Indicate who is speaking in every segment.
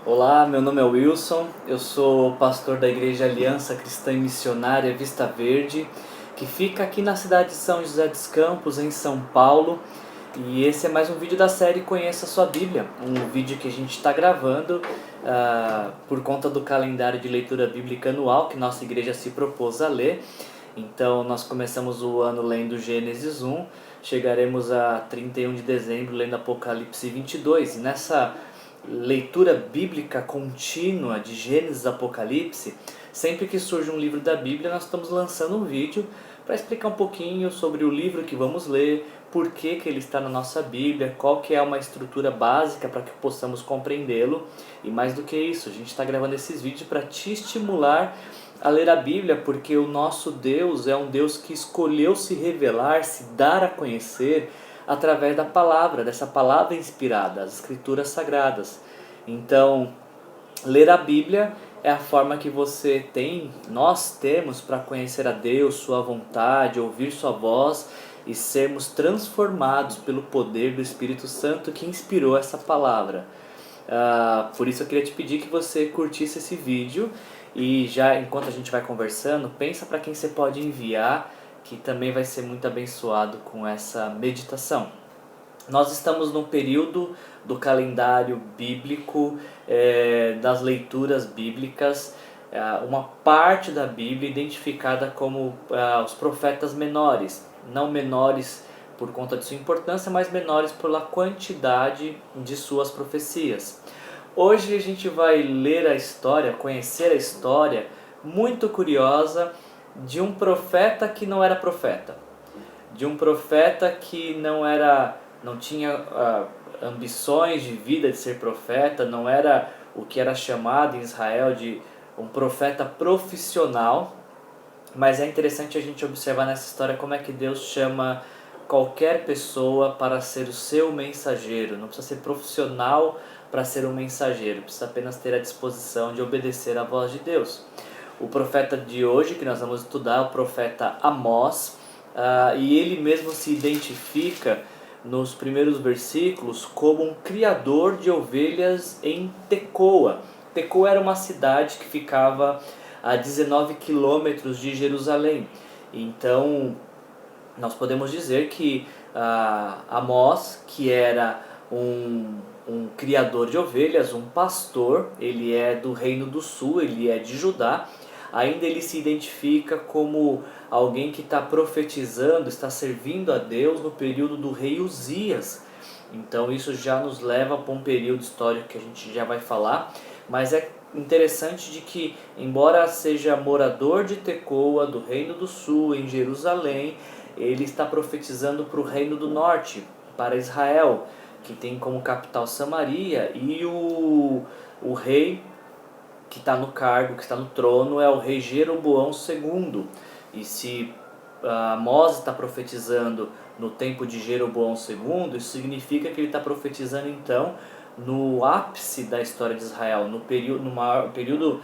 Speaker 1: Olá, meu nome é Wilson, eu sou pastor da Igreja Aliança Cristã e Missionária Vista Verde, que fica aqui na cidade de São José dos Campos, em São Paulo. E esse é mais um vídeo da série Conheça a Sua Bíblia, um vídeo que a gente está gravando por conta do calendário de leitura bíblica anual que nossa igreja se propôs a ler. Então nós começamos o ano lendo Gênesis 1, chegaremos a 31 de dezembro lendo Apocalipse 22. E nessa leitura bíblica contínua de Gênesis e Apocalipse, sempre que surge um livro da Bíblia, nós estamos lançando um vídeo para explicar um pouquinho sobre o livro que vamos ler, por que ele está na nossa Bíblia, qual que é uma estrutura básica para que possamos compreendê-lo. E mais do que isso, a gente está gravando esses vídeos para te estimular a ler a Bíblia, porque o nosso Deus é um Deus que escolheu se revelar, se dar a conhecer através da palavra, dessa palavra inspirada, as escrituras sagradas. Então, ler a Bíblia é a forma que nós temos para conhecer a Deus, sua vontade, ouvir sua voz e sermos transformados pelo poder do Espírito Santo que inspirou essa palavra. Por isso eu queria te pedir que você curtisse esse vídeo e já enquanto a gente vai conversando, pensa para quem você pode enviar, que também vai ser muito abençoado com essa meditação. Nós estamos num período do calendário bíblico, das leituras bíblicas, uma parte da Bíblia identificada como os profetas menores, não menores por conta de sua importância, mas menores pela quantidade de suas profecias. Hoje a gente vai ler a história, conhecer a história muito curiosa de um profeta que não era profeta, de um profeta que não tinha ambições de vida de ser profeta, não era o que era chamado em Israel de um profeta profissional. Mas é interessante a gente observar nessa história como é que Deus chama qualquer pessoa para ser o seu mensageiro. Não precisa ser profissional para ser um mensageiro, precisa apenas ter a disposição de obedecer à voz de Deus. O profeta de hoje que nós vamos estudar é o profeta Amós, e ele mesmo se identifica nos primeiros versículos como um criador de ovelhas em Tecoa. Tecoa era uma cidade que ficava a 19 quilômetros de Jerusalém. Então, nós podemos dizer que Amós, que era um criador de ovelhas, um pastor, ele é do Reino do Sul, ele é de Judá, ainda ele se identifica como alguém que está profetizando, está servindo a Deus no período do rei Uzias. Então isso já nos leva para um período histórico que a gente já vai falar, mas é interessante de que, embora seja morador de Tecoa, do Reino do Sul, em Jerusalém, ele está profetizando para o Reino do Norte, para Israel, que tem como capital Samaria, e o rei que está no cargo, que está no trono, é o rei Jeroboão II. E se Amós está profetizando no tempo de Jeroboão II, isso significa que ele está profetizando então no ápice da história de Israel, no período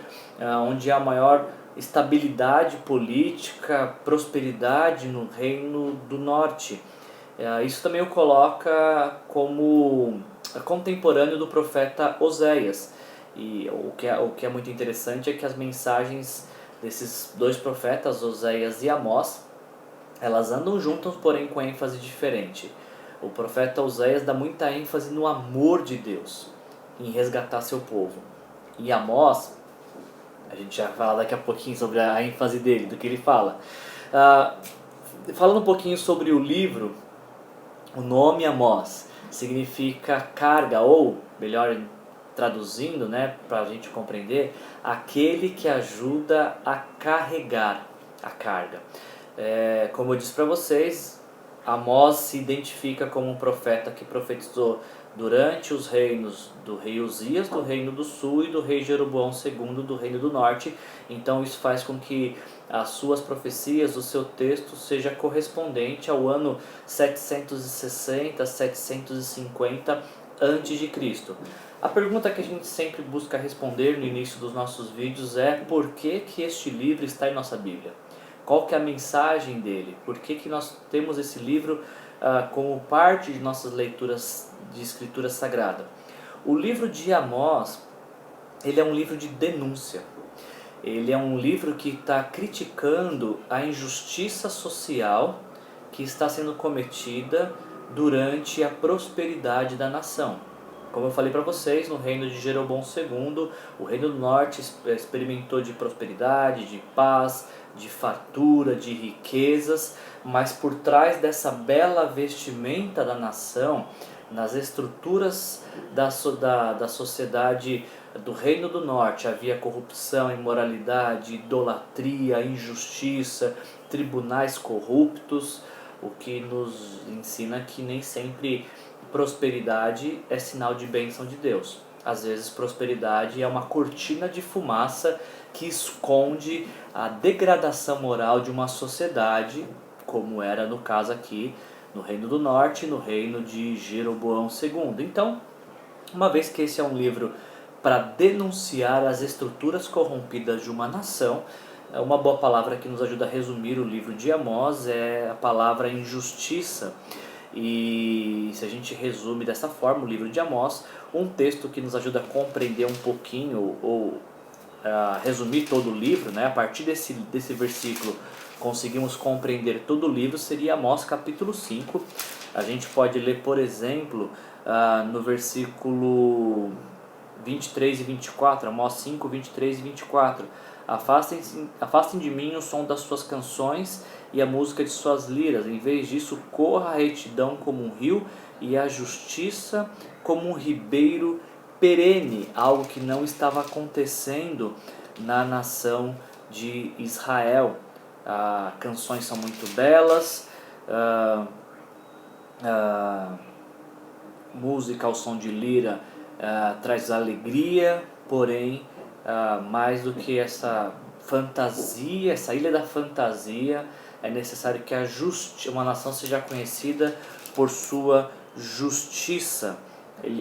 Speaker 1: onde há maior estabilidade política, prosperidade no Reino do Norte. Isso também o coloca como contemporâneo do profeta Oséias. E o que é muito interessante é que as mensagens desses dois profetas, Oséias e Amós, elas andam juntas, porém com ênfase diferente. O profeta Oséias dá muita ênfase no amor de Deus, em resgatar seu povo. E Amós, a gente já vai falar daqui a pouquinho sobre a ênfase dele, do que ele fala. Falando um pouquinho sobre o livro, o nome Amós significa carga, ou melhor traduzindo, né, para a gente compreender, aquele que ajuda a carregar a carga. Como eu disse para vocês, Amós se identifica como um profeta que profetizou durante os reinos do rei Uzias, do Reino do Sul, e do rei Jeroboão II, do Reino do Norte. Então isso faz com que as suas profecias, o seu texto, seja correspondente ao ano 760, 750 a.C. A pergunta que a gente sempre busca responder no início dos nossos vídeos é: por que este livro está em nossa Bíblia? Qual que é a mensagem dele? Por que nós temos esse livro como parte de nossas leituras de Escritura Sagrada? O livro de Amós ele é um livro de denúncia. Ele é um livro que está criticando a injustiça social que está sendo cometida durante a prosperidade da nação. Como eu falei para vocês, no reino de Jeroboão II, o reino do norte experimentou de prosperidade, de paz, de fartura, de riquezas, mas por trás dessa bela vestimenta da nação, nas estruturas da sociedade do reino do norte, havia corrupção, imoralidade, idolatria, injustiça, tribunais corruptos, o que nos ensina que nem sempre prosperidade é sinal de bênção de Deus. Às vezes prosperidade é uma cortina de fumaça que esconde a degradação moral de uma sociedade, como era no caso aqui no Reino do Norte e no reino de Jeroboão II. Então, uma vez que esse é um livro para denunciar as estruturas corrompidas de uma nação, uma boa palavra que nos ajuda a resumir o livro de Amós é a palavra injustiça. E se a gente resume dessa forma o livro de Amós, um texto que nos ajuda a compreender um pouquinho ou resumir todo o livro, né? A partir desse versículo conseguimos compreender todo o livro, seria Amós capítulo 5. A gente pode ler, por exemplo, no versículo 23 e 24, Amós 5, 23 e 24. Afastem de mim o som das suas canções e a música de suas liras. Em vez disso, corra a retidão como um rio e a justiça como um ribeiro perene, algo que não estava acontecendo na nação de Israel. Canções são muito belas, música ao som de lira traz alegria, porém, mais do que essa fantasia, essa ilha da fantasia, é necessário que uma nação seja conhecida por sua justiça.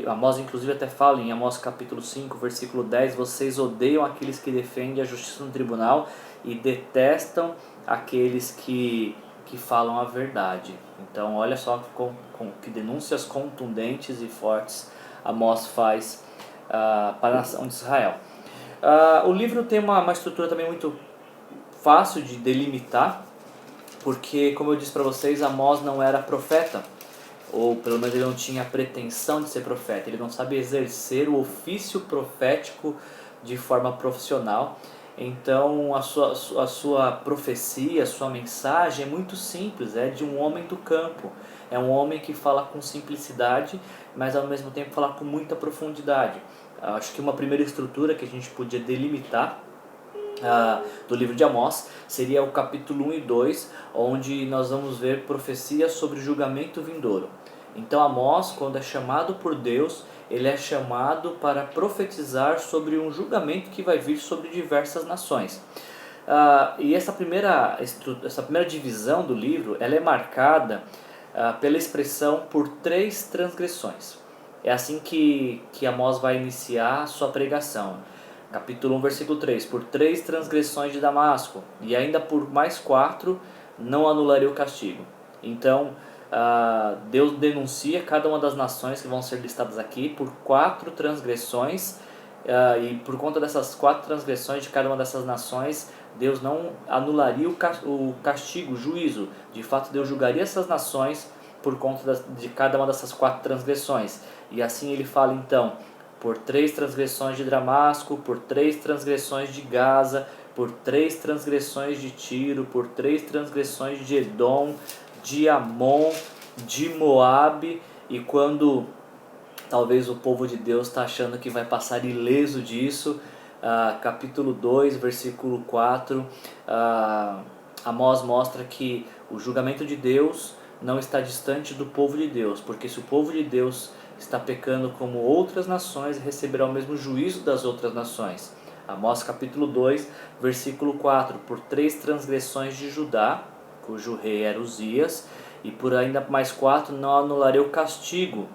Speaker 1: Amós inclusive até fala em Amós capítulo 5, versículo 10, vocês odeiam aqueles que defendem a justiça no tribunal e detestam aqueles que falam a verdade. Então olha só com que denúncias contundentes e fortes Amós faz para a nação de Israel. O livro tem uma estrutura também muito fácil de delimitar, porque, como eu disse para vocês, Amós não era profeta, ou pelo menos ele não tinha a pretensão de ser profeta, ele não sabe exercer o ofício profético de forma profissional. Então a sua profecia, a sua mensagem é muito simples, é de um homem do campo, é um homem que fala com simplicidade, mas ao mesmo tempo fala com muita profundidade. Acho que uma primeira estrutura que a gente podia delimitar do livro de Amós seria o capítulo 1 e 2, onde nós vamos ver profecias sobre julgamento vindouro. Então Amós, quando é chamado por Deus, ele é chamado para profetizar sobre um julgamento que vai vir sobre diversas nações. E essa primeira divisão do livro ela é marcada pela expressão por 3 transgressões. É assim que Amós vai iniciar a sua pregação. Capítulo 1, versículo 3. Por 3 transgressões de Damasco, e ainda por mais 4, não anularia o castigo. Então, Deus denuncia cada uma das nações que vão ser listadas aqui por 4 transgressões, e por conta dessas 4 transgressões de cada uma dessas nações, Deus não anularia o castigo, o juízo. De fato, Deus julgaria essas nações por conta de cada uma dessas 4 transgressões. E assim ele fala então, por 3 transgressões de Damasco, por 3 transgressões de Gaza, por 3 transgressões de Tiro, por 3 transgressões de Edom, de Amon, de Moabe. E quando talvez o povo de Deus está achando que vai passar ileso disso, capítulo 2, versículo 4, Amós mostra que o julgamento de Deus não está distante do povo de Deus, porque se o povo de Deus está pecando como outras nações, receberá o mesmo juízo das outras nações. Amós capítulo 2, versículo 4, por 3 transgressões de Judá, cujo rei era Uzias, e por ainda mais 4, não anularei o castigo.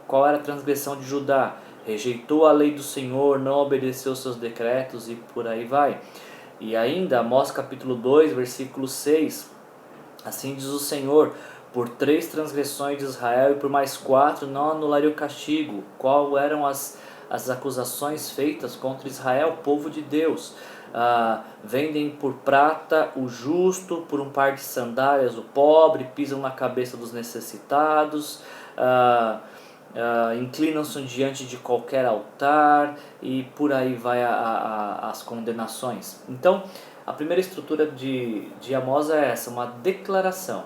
Speaker 1: Qual era a transgressão de Judá? Rejeitou a lei do Senhor, não obedeceu seus decretos e por aí vai. E ainda, Amós capítulo 2, versículo 6, assim diz o Senhor, por 3 transgressões de Israel e por mais 4 não anularia o castigo. Qual eram as as acusações feitas contra Israel, povo de Deus. Vendem por prata o justo, por um par de sandálias o pobre, pisam na cabeça dos necessitados, inclinam-se diante de qualquer altar, e por aí vai as condenações. Então, a primeira estrutura de Amós é essa, uma declaração.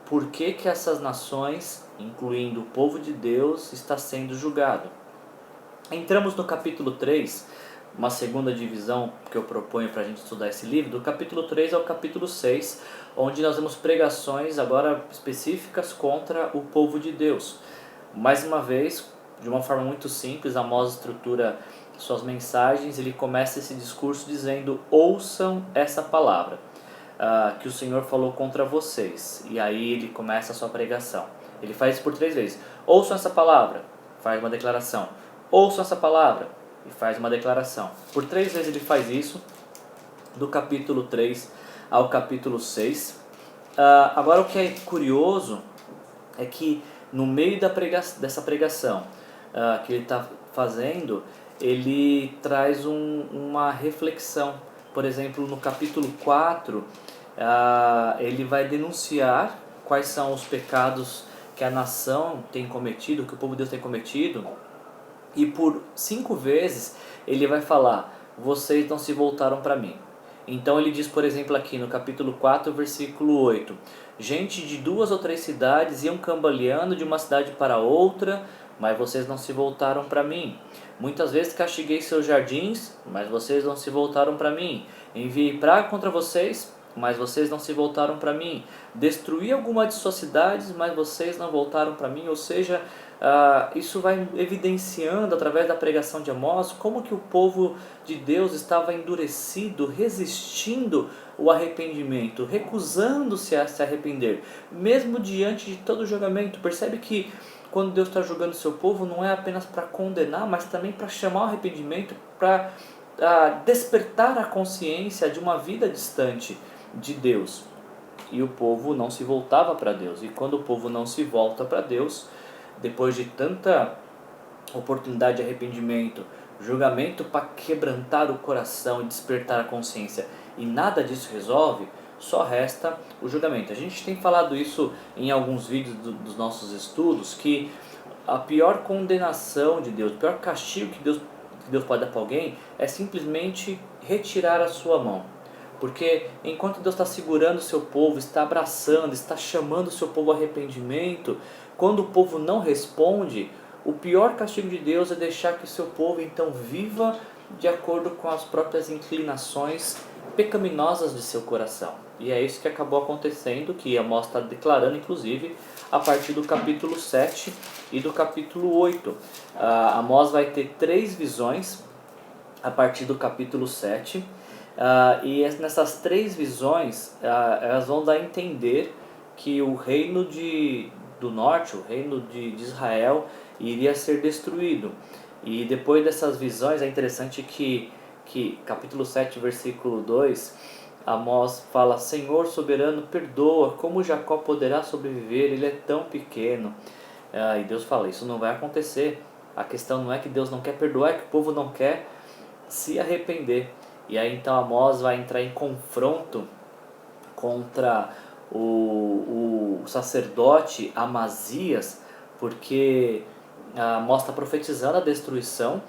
Speaker 1: Por que essas nações, incluindo o povo de Deus, está sendo julgado? Entramos no capítulo 3, uma segunda divisão que eu proponho para a gente estudar esse livro, do capítulo 3 ao capítulo 6, onde nós vemos pregações agora específicas contra o povo de Deus. Mais uma vez, de uma forma muito simples, Amós estrutura suas mensagens. Ele começa esse discurso dizendo: ouçam essa palavra que o Senhor falou contra vocês. E aí ele começa a sua pregação. Ele faz isso por 3 vezes. Ouçam essa palavra, faz uma declaração. Ouçam essa palavra e faz uma declaração. Por 3 vezes ele faz isso, do capítulo 3 ao capítulo 6. Agora, o que é curioso é que no meio dessa pregação que ele está fazendo, ele traz uma reflexão. Por exemplo, no capítulo 4, ele vai denunciar quais são os pecados que a nação tem cometido, que o povo de Deus tem cometido, e por 5 vezes ele vai falar: vocês não se voltaram para mim. Então ele diz, por exemplo, aqui no capítulo 4, versículo 8: gente de 2 ou 3 cidades iam cambaleando de uma cidade para outra, mas vocês não se voltaram para mim. Muitas vezes castiguei seus jardins, mas vocês não se voltaram para mim. Enviei praga contra vocês, mas vocês não se voltaram para mim. Destruí alguma de suas cidades, mas vocês não voltaram para mim. Ou seja, isso vai evidenciando através da pregação de Amós como que o povo de Deus estava endurecido, resistindo o arrependimento, recusando-se a se arrepender, mesmo diante de todo o julgamento. Percebe que quando Deus está julgando o seu povo, não é apenas para condenar, mas também para chamar o arrependimento, para despertar a consciência de uma vida distante de Deus. E o povo não se voltava para Deus. E quando o povo não se volta para Deus, depois de tanta oportunidade de arrependimento, julgamento para quebrantar o coração e despertar a consciência, e nada disso resolve, só resta o julgamento. A gente tem falado isso em alguns vídeos dos nossos estudos, que a pior condenação de Deus, o pior castigo que Deus pode dar para alguém é simplesmente retirar a sua mão. Porque enquanto Deus está segurando o seu povo, está abraçando, está chamando o seu povo ao arrependimento, quando o povo não responde, o pior castigo de Deus é deixar que o seu povo então viva de acordo com as próprias inclinações pecaminosas de seu coração. E é isso que acabou acontecendo, que Amós está declarando, inclusive, a partir do capítulo 7 e do capítulo 8. Amós vai ter 3 visões a partir do capítulo 7. E nessas 3 visões, elas vão dar a entender que o reino do norte, o reino de Israel, iria ser destruído. E depois dessas visões, é interessante que capítulo 7, versículo 2, Amós fala: Senhor soberano, perdoa, como Jacó poderá sobreviver? Ele é tão pequeno. E Deus fala: isso não vai acontecer. A questão não é que Deus não quer perdoar, é que o povo não quer se arrepender. E aí então Amós vai entrar em confronto contra o sacerdote Amazias, porque Amós está profetizando a destruição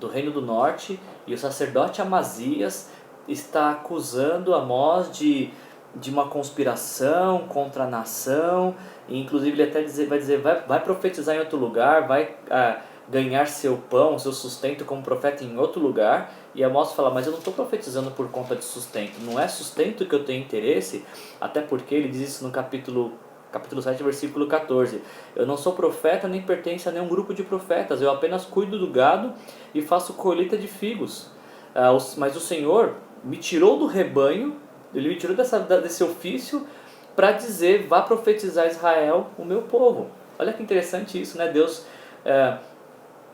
Speaker 1: do reino do norte, e o sacerdote Amazias está acusando Amós de uma conspiração contra a nação. E inclusive ele até vai dizer, vai profetizar em outro lugar, vai ganhar seu pão, seu sustento como profeta em outro lugar. E Amós fala: mas eu não estou profetizando por conta de sustento, não é sustento que eu tenho interesse, até porque ele diz isso no capítulo 7, versículo 14. Eu não sou profeta, nem pertenço a nenhum grupo de profetas, eu apenas cuido do gado e faço colheita de figos. Mas o Senhor me tirou do rebanho, Ele me tirou desse ofício para dizer: vá profetizar a Israel, o meu povo. Olha que interessante isso, né? Deus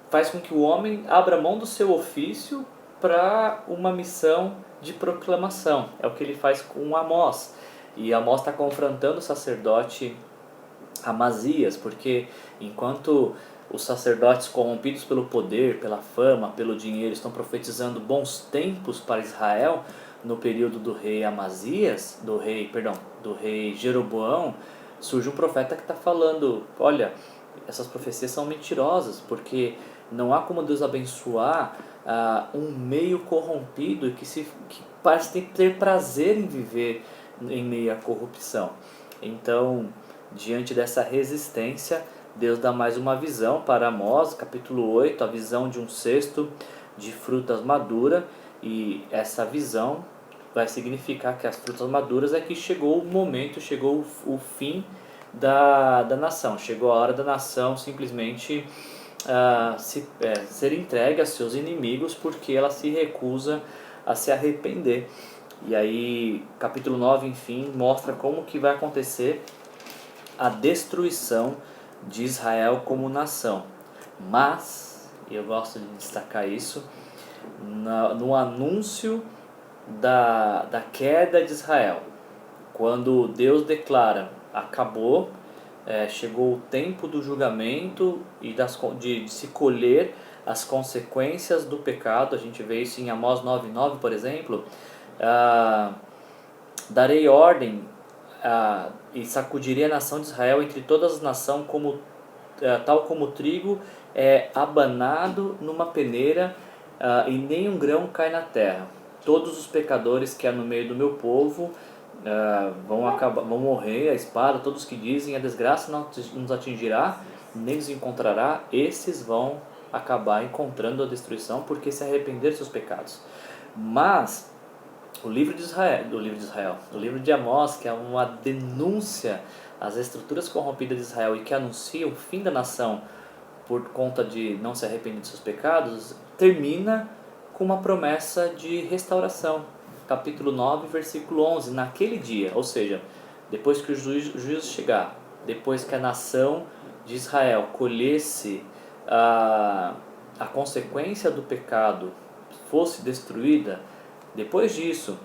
Speaker 1: faz com que o homem abra mão do seu ofício para uma missão de proclamação. É o que ele faz com Amós. E Amós está confrontando o sacerdote Amazias, porque enquanto os sacerdotes corrompidos pelo poder, pela fama, pelo dinheiro, estão profetizando bons tempos para Israel no período do rei Amazias, do rei Jeroboão, surge um profeta que está falando, olha, essas profecias são mentirosas, porque não há como Deus abençoar um meio corrompido e que parece ter prazer em viver em meio à corrupção. Então, diante dessa resistência, Deus dá mais uma visão para Amós, capítulo 8, a visão de um cesto de frutas maduras, e essa visão vai significar que as frutas maduras é que chegou o momento, chegou o fim da nação, chegou a hora da nação simplesmente ser entregue a seus inimigos, porque ela se recusa a se arrepender. E aí, capítulo 9, enfim, mostra como que vai acontecer a destruição de Israel como nação. Mas, eu gosto de destacar isso, no anúncio da queda de Israel, quando Deus declara, acabou, chegou o tempo do julgamento e de se colher as consequências do pecado. A gente vê isso em Amós 9:9, por exemplo. Darei ordem e sacudirei a nação de Israel entre todas as nações, tal como o trigo é abanado numa peneira, e nem um grão cai na terra. Todos os pecadores que há no meio do meu povo vão morrer a espada. Todos que dizem a desgraça não nos atingirá, nem nos encontrará, esses vão acabar encontrando a destruição, porque se arrependeram de seus pecados. Mas o livro de Amós, que é uma denúncia às estruturas corrompidas de Israel e que anuncia o fim da nação por conta de não se arrepender de seus pecados, termina com uma promessa de restauração. Capítulo 9, versículo 11, naquele dia, ou seja, depois que o juízo chegar, depois que a nação de Israel colhesse a consequência do pecado, fosse destruída, depois disso,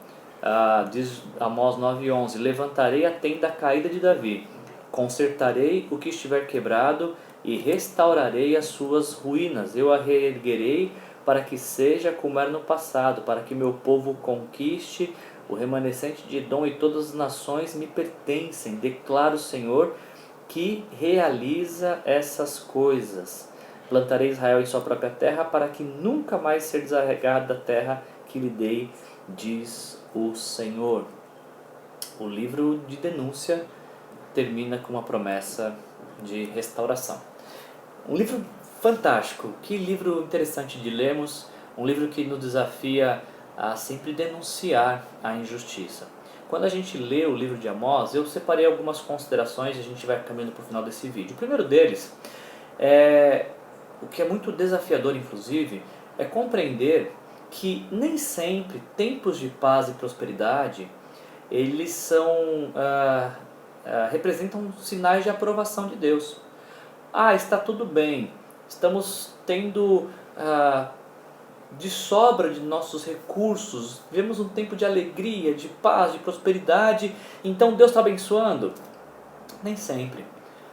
Speaker 1: diz Amós 9:11, levantarei a tenda caída de Davi, consertarei o que estiver quebrado e restaurarei as suas ruínas, eu a reerguerei para que seja como era no passado, para que meu povo conquiste o remanescente de Edom, e todas as nações me pertencem, declara o Senhor, que realiza essas coisas. Plantarei Israel em sua própria terra, para que nunca mais ser desarraigado da terra que lhe dei, diz o Senhor. O livro de denúncia termina com uma promessa de restauração. Um livro fantástico, que livro interessante de lermos, um livro que nos desafia a sempre denunciar a injustiça. Quando a gente lê o livro de Amós, eu separei algumas considerações e a gente vai caminhando para o final desse vídeo. O primeiro deles, o que é muito desafiador inclusive, é compreender que nem sempre tempos de paz e prosperidade, eles representam sinais de aprovação de Deus. Está tudo bem, estamos tendo de sobra de nossos recursos, vivemos um tempo de alegria, de paz, de prosperidade, então Deus está abençoando? Nem sempre,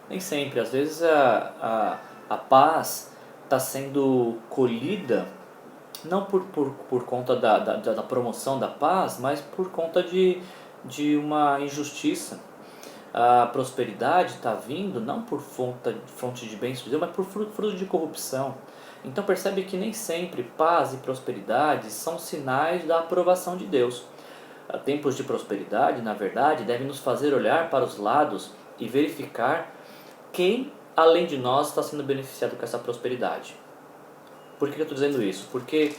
Speaker 1: nem sempre. Às vezes a paz está sendo colhida não por conta da promoção da paz, mas por conta de uma injustiça. A prosperidade está vindo não por fonte de bem-sucedido, mas por fruto de corrupção. Então percebe que nem sempre paz e prosperidade são sinais da aprovação de Deus. Tempos de prosperidade, na verdade, devem nos fazer olhar para os lados e verificar quem, além de nós, está sendo beneficiado com essa prosperidade. Por que eu estou dizendo isso? Porque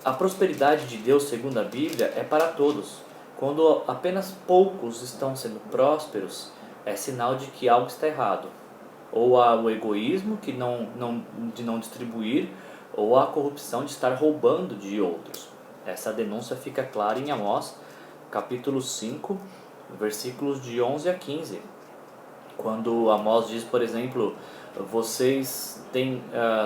Speaker 1: a prosperidade de Deus, segundo a Bíblia, é para todos. Quando apenas poucos estão sendo prósperos, é sinal de que algo está errado. Ou há o egoísmo de não distribuir, ou há a corrupção de estar roubando de outros. Essa denúncia fica clara em Amós, capítulo 5, versículos de 11 a 15. Quando Amós diz, por exemplo, vocês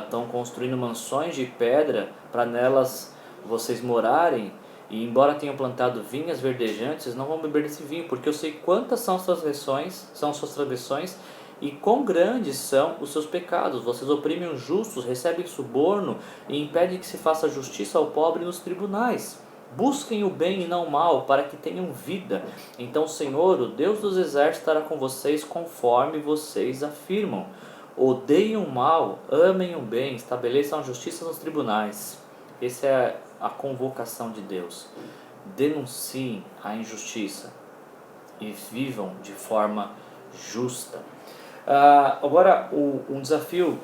Speaker 1: estão construindo mansões de pedra para nelas vocês morarem, e embora tenham plantado vinhas verdejantes, não vão beber desse vinho, porque eu sei quantas são suas transgressões, e quão grandes são os seus pecados. Vocês oprimem os justos, recebem suborno e impedem que se faça justiça ao pobre nos tribunais. Busquem o bem e não o mal, para que tenham vida. Então o Senhor, o Deus dos exércitos, estará com vocês conforme vocês afirmam. Odeiem o mal, amem o bem, estabeleçam a justiça nos tribunais. Essa é a convocação de Deus. Denunciem a injustiça e vivam de forma justa. Agora, um desafio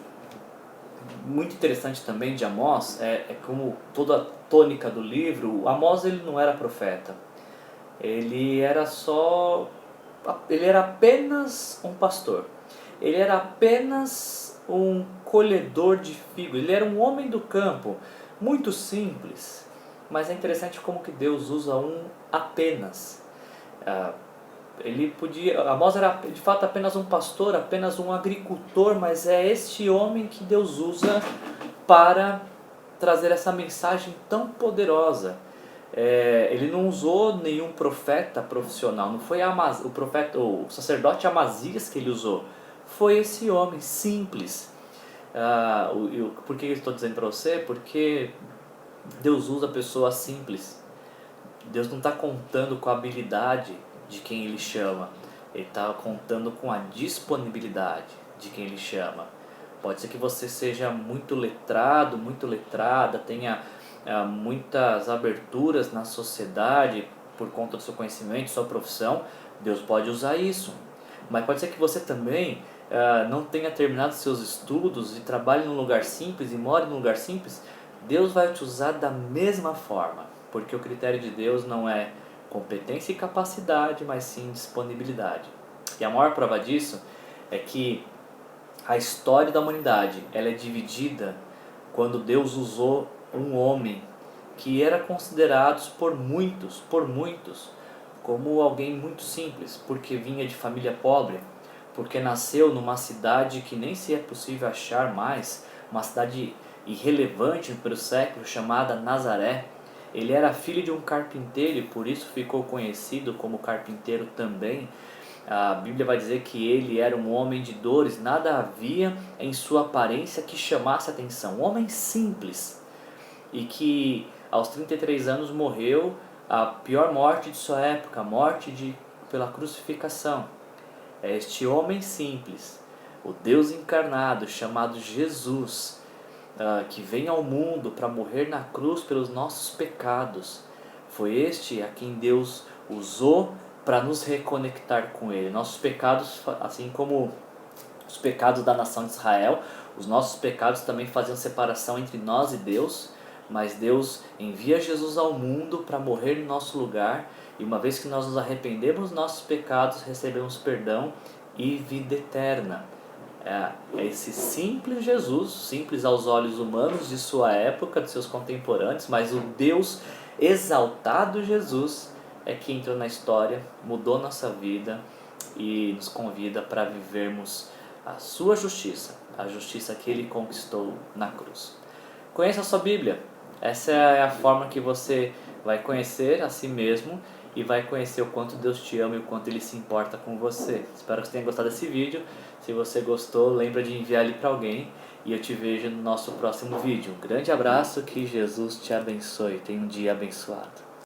Speaker 1: muito interessante também de Amós é como toda a tônica do livro. Amós, ele não era profeta, ele era apenas um pastor, ele era apenas um colhedor de figos, ele era um homem do campo, muito simples. Mas é interessante como que Deus usa um apenas. Amós era de fato apenas um pastor, apenas um agricultor, mas é este homem que Deus usa para trazer essa mensagem tão poderosa. Ele não usou nenhum profeta profissional, não foi o sacerdote Amazias que ele usou, foi esse homem simples. Por que eu estou dizendo para você? Porque Deus usa pessoas simples. Deus não está contando com a habilidade de quem Ele chama, Ele está contando com a disponibilidade de quem Ele chama. Pode ser que você seja muito letrado, muito letrada, tenha muitas aberturas na sociedade por conta do seu conhecimento, sua profissão. Deus pode usar isso. Mas pode ser que você também não tenha terminado seus estudos e trabalhe num lugar simples e more num lugar simples. Deus vai te usar da mesma forma, porque o critério de Deus não é competência e capacidade, mas sim disponibilidade. E a maior prova disso é que a história da humanidade ela é dividida quando Deus usou um homem que era considerado por muitos como alguém muito simples, porque vinha de família pobre, porque nasceu numa cidade que nem se é possível achar mais, uma cidade irrelevante pelo século, chamada Nazaré. Ele era filho de um carpinteiro e por isso ficou conhecido como carpinteiro também. A Bíblia vai dizer que ele era um homem de dores, nada havia em sua aparência que chamasse atenção. Um homem simples e que aos 33 anos morreu a pior morte de sua época, a morte pela crucificação. É este homem simples, o Deus encarnado chamado Jesus, que vem ao mundo para morrer na cruz pelos nossos pecados. Foi este a quem Deus usou para nos reconectar com Ele. Nossos pecados, assim como os pecados da nação de Israel, os nossos pecados também faziam separação entre nós e Deus, mas Deus envia Jesus ao mundo para morrer em nosso lugar, e uma vez que nós nos arrependemos dos nossos pecados, recebemos perdão e vida eterna. É esse simples Jesus, simples aos olhos humanos de sua época, de seus contemporâneos, mas o Deus exaltado Jesus é que entrou na história, mudou nossa vida e nos convida para vivermos a sua justiça, a justiça que Ele conquistou na cruz. Conheça a sua Bíblia. Essa é a forma que você vai conhecer a si mesmo e vai conhecer o quanto Deus te ama e o quanto Ele se importa com você. Espero que você tenha gostado desse vídeo. Se você gostou, lembra de enviar ele para alguém e eu te vejo no nosso próximo vídeo. Um grande abraço, que Jesus te abençoe. Tenha um dia abençoado.